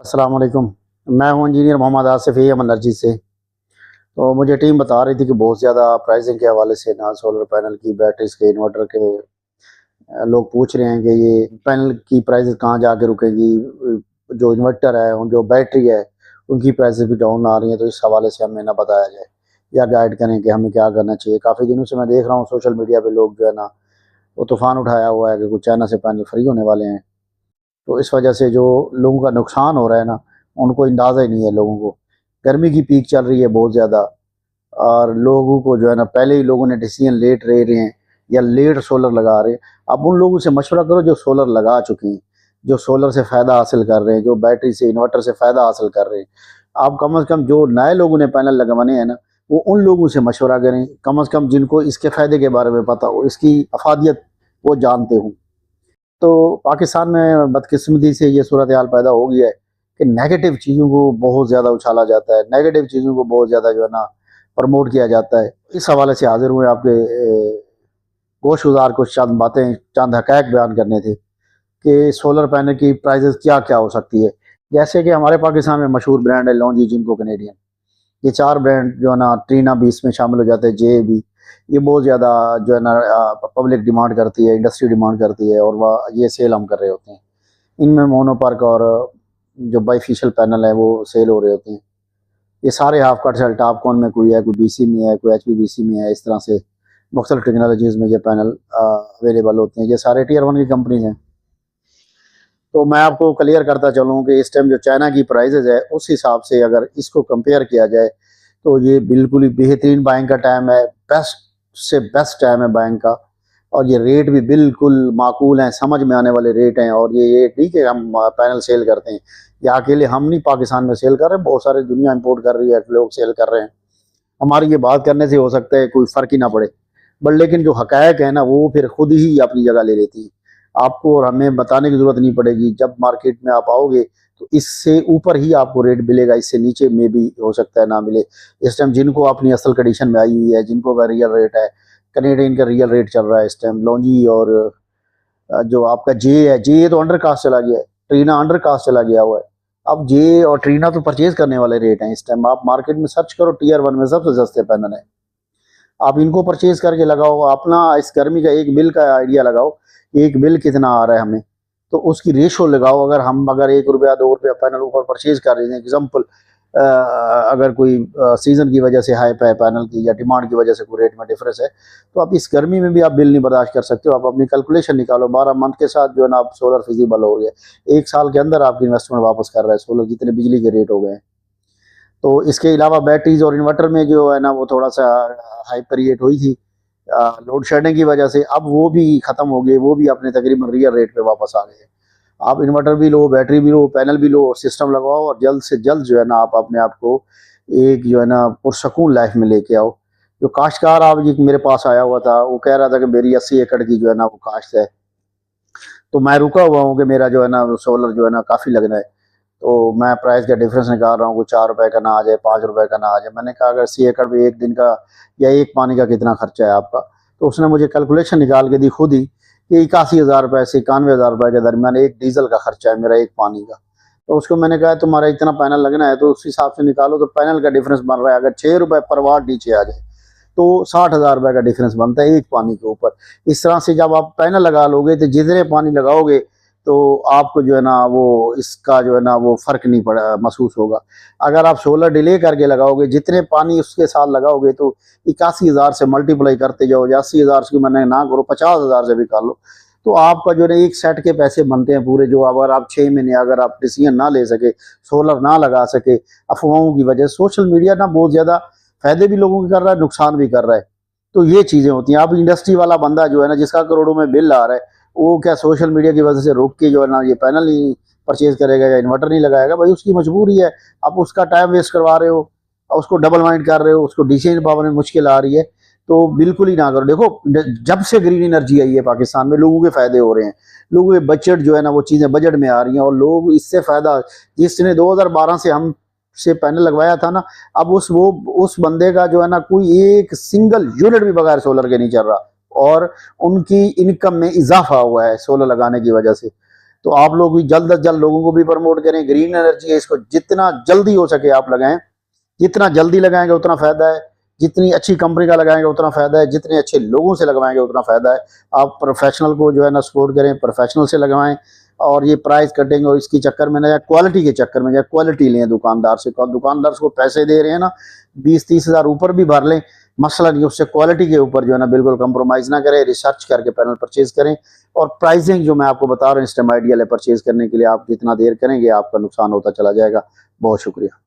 अस्सलाम वालेकुम। मैं हूं इंजीनियर मोहम्मद आसिफ एनर्जी से। तो मुझे टीम बता रही थी कि बहुत ज़्यादा प्राइसिंग के हवाले से ना सोलर पैनल की, बैटरीज के, इन्वर्टर के लोग पूछ रहे हैं कि ये पैनल की प्राइसेस कहाँ जाके रुकेगी। जो इन्वर्टर है और जो बैटरी है उनकी प्राइसेस भी डाउन आ रही हैं। तो इस हवाले से हमें ना बताया जाए या गाइड करें कि हमें क्या करना चाहिए। काफ़ी दिनों से मैं देख रहा हूँ सोशल मीडिया पे लोग जो है ना वो तूफ़ान उठाया हुआ है कि कुछ चाइना से पैनल फ्री होने वाले हैं। तो इस वजह से जो लोगों का नुकसान हो रहा है ना, उनको अंदाज़ा ही नहीं है लोगों को। गर्मी की पीक चल रही है बहुत ज़्यादा, और लोगों को जो है ना पहले ही लोगों ने डिसीजन लेट ले रहे हैं या लेट सोलर लगा रहे हैं। अब उन लोगों से मशवरा करो जो सोलर लगा चुके हैं, जो सोलर से फ़ायदा हासिल कर रहे हैं, जो बैटरी से, इन्वर्टर से फ़ायदा हासिल कर रहे हैं। आप कम से कम जो नए लोगों ने पैनल लगवाने हैं ना, वो उन लोगों से मशवरा करें, कम से कम जिनको इसके फ़ायदे के बारे में पता हो, इसकी अफादियत वो जानते हों। तो पाकिस्तान में बदकिस्मती से ये सूरत हाल पैदा हो गया है कि नेगेटिव चीज़ों को बहुत ज़्यादा उछाला जाता है, नेगेटिव चीज़ों को बहुत ज़्यादा जो है ना प्रमोट किया जाता है। इस हवाले से हाजिर हुए आपके गोशगुजार कुछ चंद बातें, चंद हक़ाइक़ बयान करने थे कि सोलर पैनल की प्राइसेस क्या क्या हो सकती है। जैसे कि हमारे पाकिस्तान में मशहूर ब्रांड है लॉन्जी, जिनको कैनेडियन, ये 4 ब्रांड जो है ना, ट्रीना भी इसमें शामिल हो जाते हैं, जे भी, ये बहुत ज़्यादा जो है ना पब्लिक डिमांड करती है, इंडस्ट्री डिमांड करती है, और वह ये सेल हम कर रहे होते हैं। इनमें मोनोपर्क और जो बाईफेशियल पैनल है वो सेल हो रहे होते हैं। ये सारे हाफ कट सेल टॉप कॉन में कोई है, कोई बीसी में है, कोई एचपीवीसी में है। इस तरह से मुख्तलिफ टेक्नोलॉजीज़ में ये पैनल अवेलेबल होते हैं। ये सारे टियर 1 की कंपनीज हैं। तो मैं आपको क्लियर करता चलूँ कि इस टाइम जो चाइना की प्राइसेस है, उस हिसाब से अगर इसको कंपेयर किया जाए तो ये बिल्कुल ही बेहतरीन बाइंग का टाइम है, बेस्ट से बेस्ट टाइम है बाइंग का। और ये रेट भी बिल्कुल माकूल हैं, समझ में आने वाले रेट हैं। और ये ठीक है, हम पैनल सेल करते हैं, या अकेले हम नहीं पाकिस्तान में सेल कर रहे हैं, बहुत सारे दुनिया इंपोर्ट कर रही है, लोग सेल कर रहे हैं। हमारी ये बात करने से हो सकता है कोई फ़र्क ही ना पड़े, बट लेकिन जो हक़ाइक़ है ना, वो फिर खुद ही अपनी जगह ले लेती है। आपको और हमें बताने की ज़रूरत नहीं पड़ेगी। जब मार्केट में आप आओगे तो इससे ऊपर ही आपको रेट मिलेगा, इससे नीचे में भी हो सकता है ना मिले। इस टाइम जिनको अपनी असल कंडीशन में आई हुई है, जिनको का रियल रेट है, कनेडियन का रियल रेट चल रहा है इस टाइम लॉन्जी। और जो आपका जे है, जे तो अंडर कास्ट चला गया है, ट्रीना अंडर कास्ट चला गया हुआ है। अब जे और ट्रीना तो परचेज करने वाले रेट हैं इस टाइम। आप मार्केट में सर्च करो, टियर 1 में सबसे सस्ते पैनल है। आप इनको परचेज करके लगाओ, अपना इस गर्मी का एक बिल का आइडिया लगाओ, एक बिल कितना आ रहा है हमें, तो उसकी रेशो लगाओ। अगर 1 रुपया 2 रुपया पैनल ऊपर परचेज कर रहे हैं, एग्जाम्पल अगर कोई सीज़न की वजह से हाई है पैनल की, या डिमांड की वजह से कोई रेट में डिफरेंस है, तो आप इस गर्मी में भी आप बिल नहीं बर्दाश्त कर सकते हो। आप अपनी कैलकुलेशन निकालो, 12 मंथ के साथ जो है ना आप सोलर फिजिबल हो रही है। 1 साल के अंदर आपकी इन्वेस्टमेंट वापस कर रहा है सोलर, जितने बिजली के रेट हो गए हैं। तो इसके अलावा बैटरीज और इन्वर्टर में जो है ना वो थोड़ा सा हाइप क्रिएट हुई थी लोड शेडिंग की वजह से। अब वो भी ख़त्म हो गए, वो भी अपने तकरीबन रियल रेट पे वापस आ गए। आप इन्वर्टर भी लो, बैटरी भी लो, पैनल भी लो, सिस्टम लगाओ, और जल्द से जल्द जो है ना आप अपने आप को एक जो है ना पुरसकून लाइफ में लेके आओ। जो काश्तकार आप जी मेरे पास आया हुआ था, वो कह रहा था कि मेरी 80 एकड़ की जो है ना वो काश्त है, तो मैं रुका हुआ हूँ कि मेरा जो है ना सोलर जो है ना काफ़ी लगना है। तो मैं प्राइस का डिफरेंस निकाल रहा हूँ, कुछ 4 रुपए का ना आ जाए, 5 रुपए का ना आ जाए। मैंने कहा अगर 80 एकड़ पे एक दिन का या एक पानी का कितना खर्चा है आपका, तो उसने मुझे कैलकुलेशन निकाल के दी खुद ही कि 81,000 रुपये से 91,000 रुपये के दरमियान एक डीजल का खर्चा है मेरा, एक पानी का। तो उसको मैंने कहा तुम्हारा इतना पैनल लगना है तो उस हिसाब से निकालो। तो पैनल का डिफरेंस बन रहा है, अगर 6 रुपये पर वाट नीचे आ जाए तो 60,000 रुपये का डिफरेंस बनता है एक पानी के ऊपर। इस तरह से जब आप पैनल लगा लोगे तो जितने पानी लगाओगे तो आपको जो है ना वो इसका जो है ना वो फ़र्क नहीं पड़ा महसूस होगा। अगर आप सोलर डिले करके लगाओगे, जितने पानी उसके साथ लगाओगे, तो 81,000 से मल्टीप्लाई करते जाओ, या 80,000 की मैंने ना करो, 50,000 से भी कर लो, तो आपका जो है ना एक सेट के पैसे बनते हैं पूरे। जो अगर आप 6 महीने अगर आप डिसीजन ना ले सके, सोलर ना लगा सके अफवाहों की वजह से, सोशल मीडिया ना बहुत ज़्यादा फ़ायदे भी लोगों के कर रहा है, नुकसान भी कर रहा है। तो ये चीज़ें होती हैं। अब इंडस्ट्री वाला बंदा जो है ना, जिसका करोड़ों में बिल आ रहा है, वो क्या सोशल मीडिया की वजह से रुक के जो है ना ये पैनल नहीं परचेज करेगा या इन्वर्टर नहीं लगाएगा? भाई उसकी मजबूरी है। आप उसका टाइम वेस्ट करवा रहे हो, उसको डबल माइंड कर रहे हो, उसको डिसीजन पावर में मुश्किल आ रही है, तो बिल्कुल ही ना करो। देखो, जब से ग्रीन एनर्जी आई है पाकिस्तान में, लोगों के फायदे हो रहे हैं, लोगों के बजट जो है ना वो चीज़ें बजट में आ रही हैं, और लोग इससे फ़ायदा, जिसने 2012 से हम से पैनल लगवाया था ना, अब उस बंदे का जो है ना कोई एक सिंगल यूनिट भी बगैर सोलर के नहीं चल रहा, और उनकी इनकम में इजाफा हुआ है सोलर लगाने की वजह से। तो आप लोग भी जल्द अज जल्द लोगों को भी प्रमोट करें। ग्रीन एनर्जी है, इसको जितना जल्दी हो सके आप लगाएं। जितना जल्दी लगाएंगे उतना फ़ायदा है, जितनी अच्छी कंपनी का लगाएंगे उतना फ़ायदा है, जितने अच्छे लोगों से लगवाएंगे उतना फ़ायदा है। आप प्रोफेशनल को जो है ना सपोर्ट करें, प्रोफेशनल से लगवाएं। और ये प्राइस कटिंग और इसकी चक्कर में ना, या क्वालिटी के चक्कर में, या क्वालिटी लें दुकानदार से। दुकानदार को पैसे दे रहे हैं ना, 20-30 हज़ार ऊपर भी भर लें, मसला नहीं। उससे क्वालिटी के ऊपर जो है ना बिल्कुल कंप्रोमाइज़ ना करें, रिसर्च करके पैनल परचेज करें। और प्राइसिंग जो मैं आपको बता रहा हूँ, इस टाइम आइडियल है परचेज करने के लिए। आप जितना देर करेंगे आपका नुकसान होता चला जाएगा। बहुत शुक्रिया।